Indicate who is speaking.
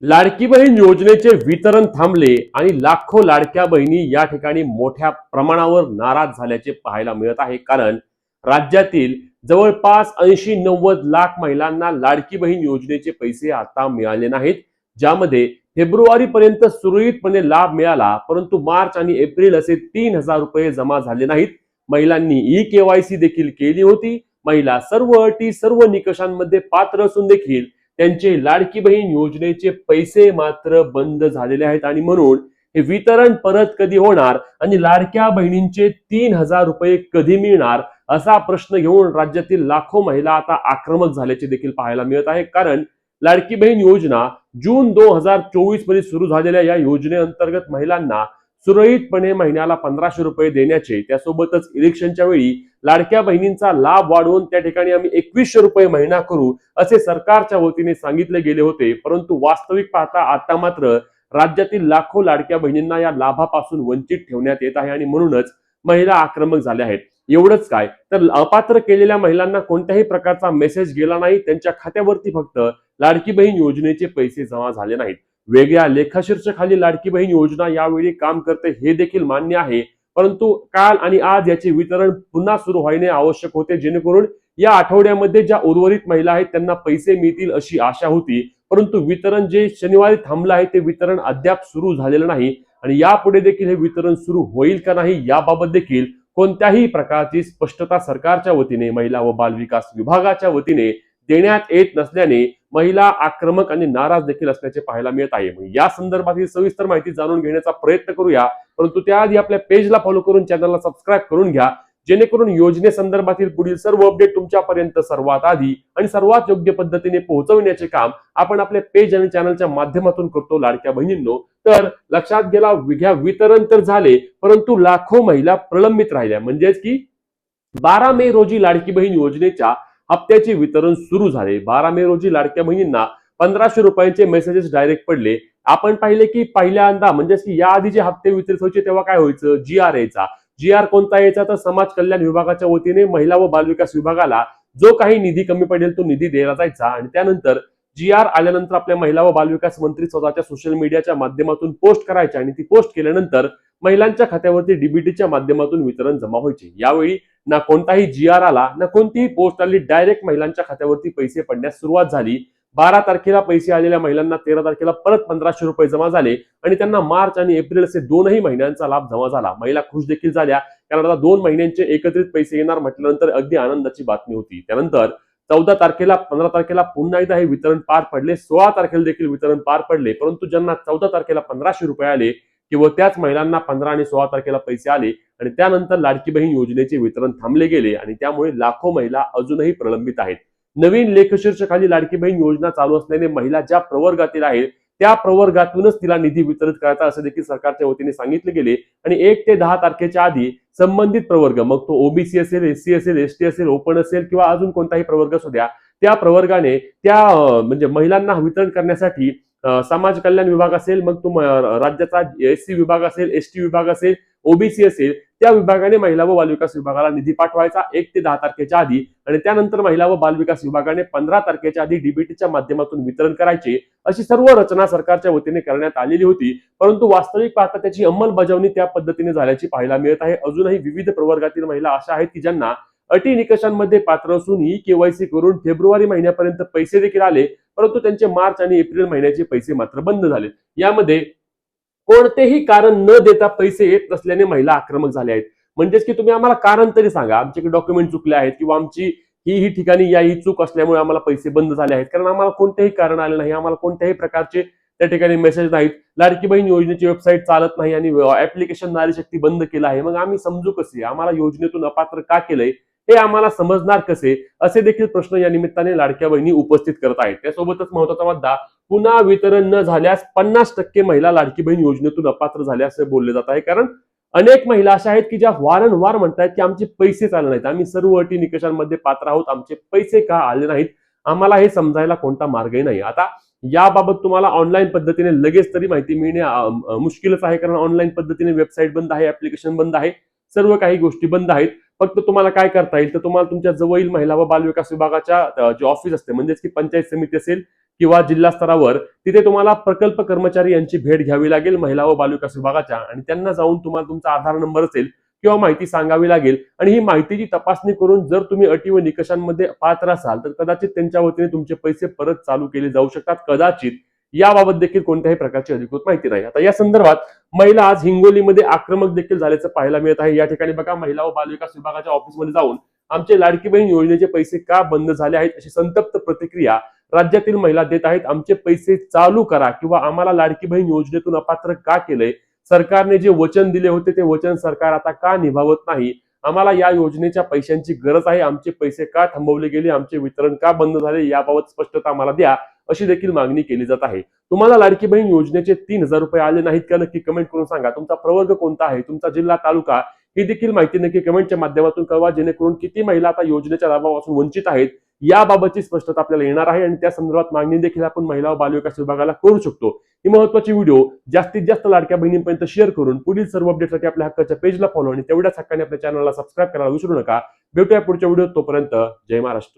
Speaker 1: लाडकी बहीण योजनेचे वितरण थांबले आणि लाखो लाडक्या बहिणी या ठिकाणी मोठ्या प्रमाणावर नाराज झाल्याचे पाहायला मिळत आहे। कारण राज्यातील जवळपास 80-90 लाख महिलांना लाडकी बहीण योजनेचे पैसे आता मिळाले नाहीत, ज्यामध्ये फेब्रुवारी पर्यंत सुरळीतपणे लाभ मिळाला, परंतु मार्च आणि एप्रिल असे 3,000 रुपये जमा झाले नाहीत। महिलांनी ई-केवायसी देखील केली होती। महिला सर्व अटी सर्व निकषांमध्ये पात्र असून देखील त्यांचे लाडकी बहीण योजनेचे पैसे मात्र बंद झालेले आहेत आणि म्हणून हे वितरण परत कधी होणार आणि लाडक्या बहिणींचे 3,000 रुपये कधी मिळणार असा प्रश्न घेऊन राज्यातील लाखो महिला आता आक्रमक झाल्याचे देखील पाहायला मिळत आहे। कारण लाडकी बहीण योजना जून 2024 मध्ये सुरू झालेल्या या योजनेअंतर्गत महिलांना सुरळीतपणे महिन्याला 1,500 रुपये देण्याचे, त्यासोबतच इलेक्शनच्या वेळी लाडक्या बहिणींचा लाभ वाढवून त्या ठिकाणी आम्ही 2,100 रुपये महिना करू असे सरकारच्या वतीने सांगितले गेले होते। परंतु वास्तविक पाहता आता मात्र राज्यातील लाखो लाडक्या बहिणींना या लाभापासून वंचित ठेवण्यात येत आहे आणि म्हणूनच महिला आक्रमक झाल्या आहेत। एवढंच काय तर अपात्र केलेल्या महिलांना कोणत्याही प्रकारचा मेसेज गेला नाही, त्यांच्या खात्यावरती फक्त लाडकी बहीण योजनेचे पैसे जमा झाले नाहीत। वेगळ्या लेखाशीर्षाखाली लाडकी बहीण योजना यावेळी काम करते हे देखील मान्य आहे, परंतु काल आणि आज याचे वितरण पुन्हा सुरू होणे आवश्यक होते, जेणेकरून या आठवड्यामध्ये ज्या उर्वरित महिला आहेत त्यांना पैसे मिळतील अशी आशा होती। परंतु वितरण जे शनिवारी थांबलं आहे ते वितरण अद्याप सुरू झालेलं नाही आणि यापुढे देखील हे वितरण सुरू होईल का नाही याबाबत देखील कोणत्याही प्रकारची स्पष्टता सरकारच्या वतीने महिला व बाल विकास विभागाच्या वतीने देण्यात येत नसल्याने महिला आक्रमक आणि नाराज देखील असल्याचे पाहायला मिळत आहे। या संदर्भातील सविस्तर माहिती जाणून घेण्याचा प्रयत्न करूया, परंतु त्याआधी आपल्या पेजला फॉलो करून चॅनलला सबस्क्राईब करून घ्या, जेणेकरून योजनेसंदर्भातील पुढील सर्व अपडेट तुमच्यापर्यंत सर्वात आधी आणि सर्वात योग्य पद्धतीने पोहोचविण्याचे काम आपण आपल्या पेज आणि चॅनलच्या माध्यमातून करतो। लाडक्या बहिणींनो, तर लक्षात घ्या, वितरण तर झाले परंतु लाखो महिला प्रलंबित राहिल्या। म्हणजेच की 12 मे रोजी लाडकी बहीण योजनेच्या हप्त्याचे वितरण सुरू झाले। 12 मे रोजी लाडक्या बहिणींना 1,500 रुपयांचे मेसेजेस डायरेक्ट पडले। आपण पाहिले की पहिल्यांदा म्हणजेच की याआधी जे हप्ते वितरित व्हायचे तेव्हा काय व्हायचं, GR यायचा। GR कोणता यायचा तर समाज कल्याण विभागाच्या वतीने महिला व बाल विकास विभागाला जो काही निधी कमी पडेल तो निधी दिला जायचा आणि त्यानंतर GR आल्यानंतर आपल्या महिला व बाल विकास मंत्री स्वतःच्या सोशल मीडियाच्या माध्यमातून पोस्ट करायचे आणि ती पोस्ट केल्यानंतर महिलांच्या खात्यावरती डीबीटीच्या माध्यमातून वितरण जमा व्हायचे। यावेळी ना कोणताही GR आला ना कोणतीही पोस्ट आली, डायरेक्ट महिलांच्या खात्यावरती पैसे पडण्यास सुरुवात झाली। 12 तारखेला पैसे आलेल्या महिलांना 13 तारखेला परत 1,500 रुपये जमा झाले आणि त्यांना मार्च आणि एप्रिल असे 2ही महिन्यांचा लाभ जमा झाला। महिला खुश देखील झाल्या, कारण आता 2 महिन्यांचे एकत्रित पैसे येणार म्हटल्यानंतर अगदी आनंदाची बातमी होती। त्यानंतर 14 तारखेला 15 तारखेला पुन्हा एकदा हे वितरण पार पडले, 16 तारखेला देखील वितरण पार पडले, परंतु ज्यांना 14 तारखेला 1,500 रुपये आले किंवा त्याच महिलांना 15 आणि 16 तारखेला पैसे आले आणि त्यानंतर लाडकी बहीण योजनेचे वितरण थांबले गेले आणि त्यामुळे लाखो महिला अजूनही प्रलंबित आहेत। नवीन लेखशीर्षाखाली लाडकी बहीण योजना चालू असल्याने महिला ज्या प्रवर्गातील आहेत त्या प्रवर्गातूनच तिला निधी वितरित करायचा असे देखील सरकारच्या वतीने सांगितले गेले आणि 1 ते 10 तारखेच्या आधी संबंधित प्रवर्ग, मग तो ओबीसी असेल, SC असेल, ST असेल, ओपन असेल किंवा अजून कोणताही प्रवर्ग असू द्या, त्या प्रवर्गाने त्या म्हणजे महिलांना वितरण करण्यासाठी समाज कल्याण विभाग असेल, मग तो राज्याचा SC विभाग असेल, ST विभाग असेल, ओबीसी असेल, त्या विभागाने महिला व बाल विकास विभागाला निधी पाठवायचा 1 ते 10 तारखेच्या आधी आणि त्यानंतर महिला व बाल विकास विभागाने 15 तारखेच्या आधी डीबीटीच्या माध्यमातून वितरण करायचे अशी सर्व रचना सरकारच्या वतीने करण्यात आलेली होती। परंतु वास्तविक पाहता त्याची अंमलबजावणी त्या पद्धतीने झाल्याची पाहायला मिळत आहे। अजूनही विविध प्रवर्गातील महिला अशा आहेत की ज्यांना अटी निकषांमध्ये पात्र असून ई-केवायसी करून फेब्रुवारी महिन्यापर्यंत पैसे देखील आले, परंतु त्यांचे मार्च आणि एप्रिल महिन्याचे पैसे मात्र बंद झाले। यामध्ये कोणतेही कारण न देता पैसे येत नसल्याने महिला आक्रमक झाल्या आहेत। म्हणजेच की तुम्ही आम्हाला कारण तरी सांगा, आमच्याकडे डॉक्युमेंट चुकले आहेत किंवा आमची ही ठिकाणी ही चूक असल्यामुळे आम्हाला पैसे बंद झाले आहेत, कारण आम्हाला कोणतेही कारण आले नाही, आम्हाला कोणत्याही प्रकारचे त्या ठिकाणी मेसेज नाहीत, लाडकी बहीण योजनेची वेबसाईट चालत नाही आणि ऍप्लिकेशन नारी शक्ती बंद केलं आहे, मग आम्ही समजू कसे, आम्हाला योजनेतून अपात्र का केलंय हे आम्हाला समजणार कसे, असे देखील प्रश्न या निमित्ताने लाडक्या बहिणी उपस्थित करत आहेत। त्यासोबतच महत्त्वाचा मुद्दा, पुन्हा वितरण न झाल्यास 50% महिला लाडकी बहीण योजनेतून अपात्र झाल्या असे बोलले जात आहे। कारण अनेक महिला अशा आहेत की ज्या वारंवार म्हणतात की आमचे पैसेच आले नाहीत, आम्ही सर्व अटी निकषांमध्ये पात्र आहोत, आमचे पैसे का आले नाहीत, आम्हाला हे समजायला कोणता मार्गही नाही। आता याबाबत तुम्हाला ऑनलाईन पद्धतीने लगेच तरी माहिती मिळणे मुश्किलच आहे, कारण ऑनलाईन पद्धतीने वेबसाईट बंद आहे, ऍप्लिकेशन बंद आहे, सर्व काही गोष्टी बंद आहेत। फक्त तुम्हाला काय करता येईल तर तुम्हाला तुमच्या जवळील महिला व बालविकास विभागाच्या जे ऑफिस असते म्हणजेच की पंचायत समिती असेल किंवा जिल्हा स्तरावर तिथे तुम्हाला प्रकल्प कर्मचारी यांची भेट घ्यावी लागेल महिला व बालविकास विभागाच्या, आणि त्यांना जाऊन तुम्हाला तुमचा आधार नंबर असेल किंवा माहिती सांगावी लागेल, आणि ही माहितीची तपासणी करून जर तुम्ही अटी व निकषांमध्ये पात्र असाल तर कदाचित त्यांच्या वतीने तुमचे पैसे परत चालू केले जाऊ शकतात. कदाचित याबाबत देखील कोणत्याही प्रकारची अधिकृत माहिती नाही. आता या संदर्भात महिला आज हिंगोलीमध्ये आक्रमक देखील झाल्याचं पाहायला मिळत आहे. या ठिकाणी बघा, महिला व बालविकास विभागाच्या ऑफिसमध्ये जाऊन आमचे लाडकी बहीण योजनेचे पैसे का बंद झाले आहेत अशी संतप्त प्रतिक्रिया राज्यातील महिला देत आहेत. आमचे पैसे चालू करा किंवा आम्हाला लाडकी बहीण योजनेतून अपात्र का केलंय, सरकारने जे वचन दिले होते ते वचन सरकार आता का निभावत नाही, आम्हाला या योजनेच्या पैशांची गरज आहे, आमचे पैसे का थांबवले गेले, आमचे वितरण का बंद झाले याबाबत स्पष्टता आम्हाला द्या अशी देखील मागणी केली जात आहे. तुम्हाला लाडकी बहीण योजनेचे 3,000 रुपये आले नाहीत का, नक्की कमेंट करून सांगा. तुमचा प्रवर्ग कोणता आहे, तुमचा जिल्हा तालुका ही देखील माहिती नक्की कमेंटच्या माध्यमातून कळवा, जेणेकरून किती महिला आता योजनेच्या लाभापासून वंचित आहेत याबाबतची स्पष्टता आपल्याला येणार आहे, आणि त्या संदर्भात मागणी देखील आपण महिला व बालविकास विभागाला करू शकतो. ही महत्त्वाची व्हिडिओ जास्तीत जास्त लाडक्या बहिणींपर्यंत शेअर करून पुढील सर्व अपडेटसाठी आपल्या हक्काच्या पेजला फॉलो आणि तेवढ्याच हक्काने आपल्या चॅनलला सबस्क्राईब करायला विसरू नका. भेटूया पुढच्या व्हिडिओत. तोपर्यंत जय महाराष्ट्र.